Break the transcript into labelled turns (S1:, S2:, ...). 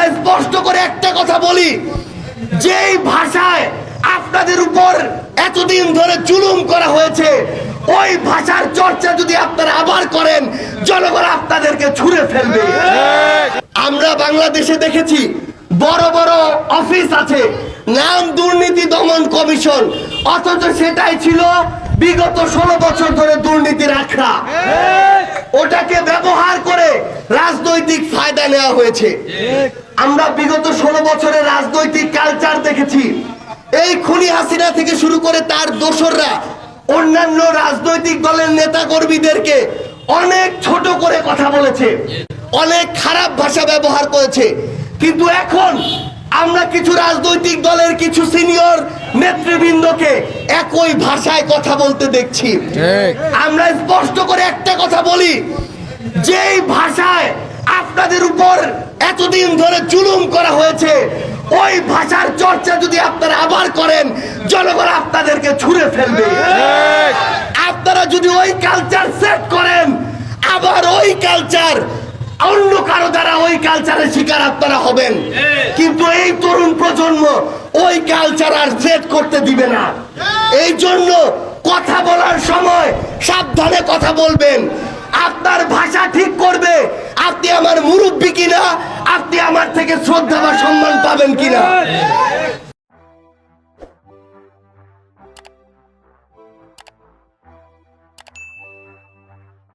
S1: আমরা স্পষ্ট করে একটা কথা বলি, যেই ভাষায় আপনাদের উপর এতদিন ধরে জুলুম করা হয়েছে, ওই ভাষার চর্চা যদি আপনারা আবার করেন, জনগণ আপনাদেরকে ছুঁড়ে ফেলবে। আমরা বাংলাদেশে দেখেছি বড় বড় অফিস আছে, নাম দুর্নীতি দমন কমিশন, অথচ সেটাই ছিল বিগত 16 বছর ধরে দুর্নীতির আখড়া। ওটাকে ব্যবহার করে রাজনৈতিক ফায়দা নেওয়া হয়েছে। আমরা বিগত 16 বছরের রাজনৈতিক কালচার দেখেছি। এই খুনি হাসিনা থেকে শুরু করে তার দোসররা অন্যান্য রাজনৈতিক দলের নেতা কর্মীদেরকে অনেক ছোট করে কথা বলেছে, অনেক খারাপ ভাষা ব্যবহার করেছে। কিন্তু এখন আমরা কিছু রাজনৈতিক দলের কিছু সিনিয়র নেতৃবৃন্দকে একই ভাষায় কথা বলতে দেখছি। আমরা স্পষ্ট করে একটা কথা বলি, যেই ভাষায় আপনাদের উপর এতদিন ধরে জুলুম করা হয়েছে, ওই ভাষার চর্চা যদি আপনারা আবার করেন, জনগণ আপনাদেরকে ছুঁড়ে ফেলবে। আপনারা যদি ওই কালচার সেট করেন, আবার ওই কালচার অন্য কারো দ্বারা ওই কালচারের শিকার আপনারা হবেন। কিন্তু এই তরুণ প্রজন্ম ওই কালচার আর সেট করতে দিবে না। এই জন্য কথা বলার সময় সাবধানে কথা বলবেন। আপনার ভাষা ঠিক করবে আপনি আমার মুরব্বী কিনা, আপনি আমার থেকে শ্রদ্ধা বা সম্মান পাবেন কিনা।